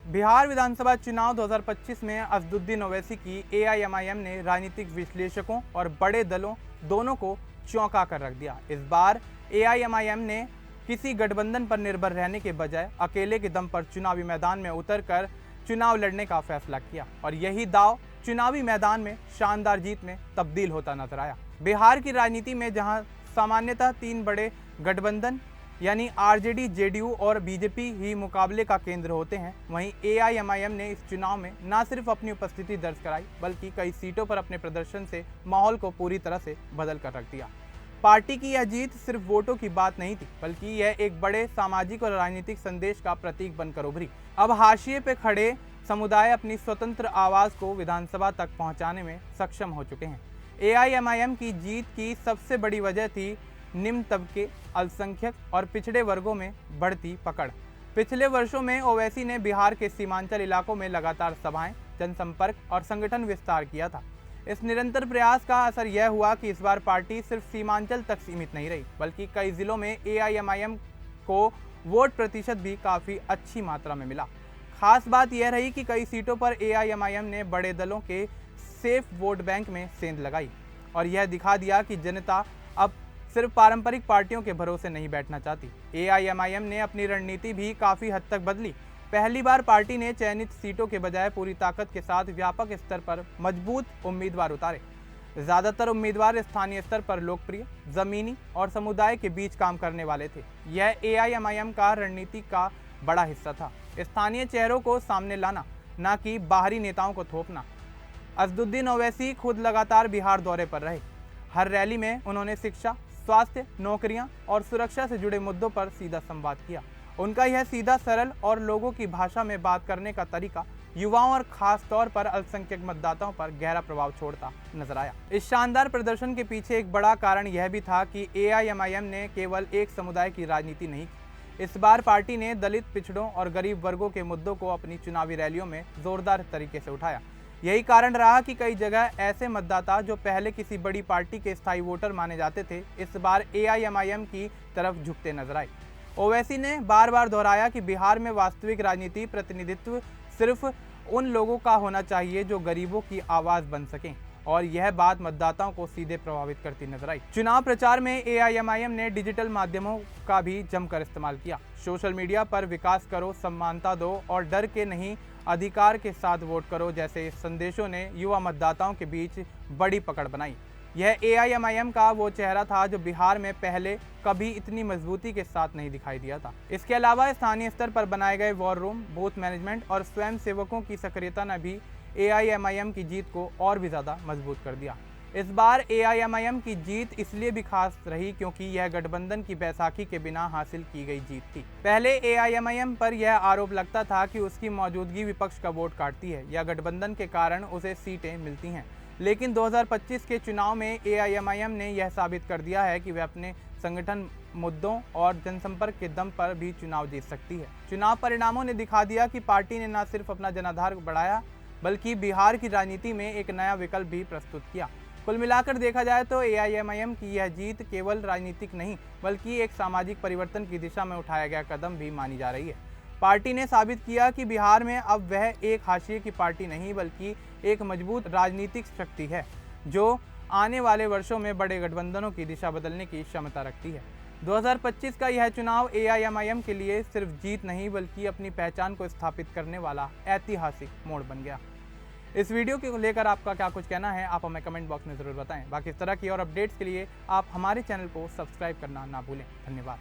बिहार विधानसभा चुनाव 2025 में असदुद्दीन ओवैसी की एआईएमआईएम ने राजनीतिक विश्लेषकों और बड़े दलों दोनों को चौंका कर रख दिया। इस बार एआईएमआईएम ने किसी गठबंधन पर निर्भर रहने के बजाय अकेले के दम पर चुनावी मैदान में उतरकर चुनाव लड़ने का फैसला किया और यही दांव चुनावी मैदान में शानदार जीत में तब्दील होता नजर आया। बिहार की राजनीति में जहां सामान्यतः तीन बड़े गठबंधन यानी आरजेडी, जेडीयू और बीजेपी ही मुकाबले का केंद्र होते हैं, वहीं एआईएमआईएम ने इस चुनाव में न सिर्फ अपनी उपस्थिति दर्ज कराई बल्कि कई सीटों पर अपने प्रदर्शन से माहौल को पूरी तरह से बदल कर रख दिया। पार्टी की यह जीत सिर्फ वोटों की बात नहीं थी बल्कि यह एक बड़े सामाजिक और राजनीतिक संदेश का प्रतीक बनकर उभरी। अब हाशिए पे खड़े समुदाय अपनी स्वतंत्र आवाज को विधानसभा तक पहुंचाने में सक्षम हो चुके हैं। एआईएमआईएम की जीत की सबसे बड़ी वजह थी निम्न तबके, अल्पसंख्यक और पिछड़े वर्गों में बढ़ती पकड़। पिछले वर्षों में ओवैसी ने बिहार के सीमांचल इलाकों में लगातार सभाएं, जनसंपर्क और संगठन विस्तार किया था। इस निरंतर प्रयास का असर यह हुआ कि इस बार पार्टी सिर्फ सीमांचल तक सीमित नहीं रही बल्कि कई जिलों में एआईएमआईएम को वोट प्रतिशत भी काफ़ी अच्छी मात्रा में मिला। खास बात यह रही कि कई सीटों पर एआईएमआईएम ने बड़े दलों के सेफ वोट बैंक में सेंध लगाई और यह दिखा दिया कि जनता अब सिर्फ पारंपरिक पार्टियों के भरोसे नहीं बैठना चाहती। एआईएमआईएम ने अपनी रणनीति भी काफ़ी हद तक बदली। पहली बार पार्टी ने चयनित सीटों के बजाय पूरी ताकत के साथ व्यापक स्तर पर मजबूत उम्मीदवार उतारे। ज़्यादातर उम्मीदवार स्थानीय स्तर पर लोकप्रिय, जमीनी और समुदाय के बीच काम करने वाले थे। यह एआईएमआईएम का रणनीति का बड़ा हिस्सा था, स्थानीय चेहरों को सामने लाना, न कि बाहरी नेताओं को थोपना। असदुद्दीन ओवैसी खुद लगातार बिहार दौरे पर रहे। हर रैली में उन्होंने शिक्षा, स्वास्थ्य, नौकरियां और सुरक्षा से जुड़े मुद्दों पर सीधा संवाद किया। उनका यह सीधा, सरल और लोगों की भाषा में बात करने का तरीका युवाओं और खास तौर पर अल्पसंख्यक मतदाताओं पर गहरा प्रभाव छोड़ता नजर आया। इस शानदार प्रदर्शन के पीछे एक बड़ा कारण यह भी था कि एआईएमआईएम ने केवल एक समुदाय की राजनीति नहीं की। इस बार पार्टी ने दलित, पिछड़ों और गरीब वर्गों के मुद्दों को अपनी चुनावी रैलियों में जोरदार तरीके से उठाया। यही कारण रहा कि कई जगह ऐसे मतदाता जो पहले किसी बड़ी पार्टी के स्थायी वोटर माने जाते थे, इस बार एआईएमआईएम की तरफ झुकते नजर आए। ओवैसी ने बार बार दोहराया कि बिहार में वास्तविक राजनीति प्रतिनिधित्व सिर्फ उन लोगों का होना चाहिए जो गरीबों की आवाज बन सकें और यह बात मतदाताओं को सीधे प्रभावित करती नजर आई। चुनाव प्रचार में एआईएमआईएम ने डिजिटल माध्यमों का भी जमकर इस्तेमाल किया। सोशल मीडिया पर विकास करो, समानता दो और डर के नहीं, अधिकार के साथ वोट करो जैसे संदेशों ने युवा मतदाताओं के बीच बड़ी पकड़ बनाई। यह एआईएमआईएम का वो चेहरा था जो बिहार में पहले कभी इतनी मजबूती के साथ नहीं दिखाई दिया था। इसके अलावा स्थानीय स्तर पर बनाए गए वॉर रूम, बूथ मैनेजमेंट और स्वयं सेवकों की सक्रियता ने भी एआईएमआईएम की जीत को और भी ज़्यादा मजबूत कर दिया। इस बार एआईएमआईएम की जीत इसलिए भी खास रही क्योंकि यह गठबंधन की बैसाखी के बिना हासिल की गई जीत थी। पहले एआईएमआईएम पर यह आरोप लगता था कि उसकी मौजूदगी विपक्ष का वोट काटती है या गठबंधन के कारण उसे सीटें मिलती हैं, लेकिन 2025 के चुनाव में एआईएमआईएम ने यह साबित कर दिया है कि वह अपने संगठन, मुद्दों और जनसंपर्क के दम पर भी चुनाव जीत सकती है। चुनाव परिणामों ने दिखा दिया कि पार्टी ने न सिर्फ अपना जनाधार बढ़ाया बल्कि बिहार की राजनीति में एक नया विकल्प भी प्रस्तुत किया। कुल मिलाकर देखा जाए तो एआईएमआईएम की यह जीत केवल राजनीतिक नहीं बल्कि एक सामाजिक परिवर्तन की दिशा में उठाया गया कदम भी मानी जा रही है। पार्टी ने साबित किया कि बिहार में अब वह एक हाशिए की पार्टी नहीं बल्कि एक मजबूत राजनीतिक शक्ति है जो आने वाले वर्षों में बड़े गठबंधनों की दिशा बदलने की क्षमता रखती है। 2025 का यह चुनाव एआईएमआईएम के लिए सिर्फ जीत नहीं बल्कि अपनी पहचान को स्थापित करने वाला ऐतिहासिक मोड़ बन गया। इस वीडियो को लेकर आपका क्या कुछ कहना है, आप हमें कमेंट बॉक्स में ज़रूर बताएं। बाकी इस तरह की और अपडेट्स के लिए आप हमारे चैनल को सब्सक्राइब करना ना भूलें। धन्यवाद।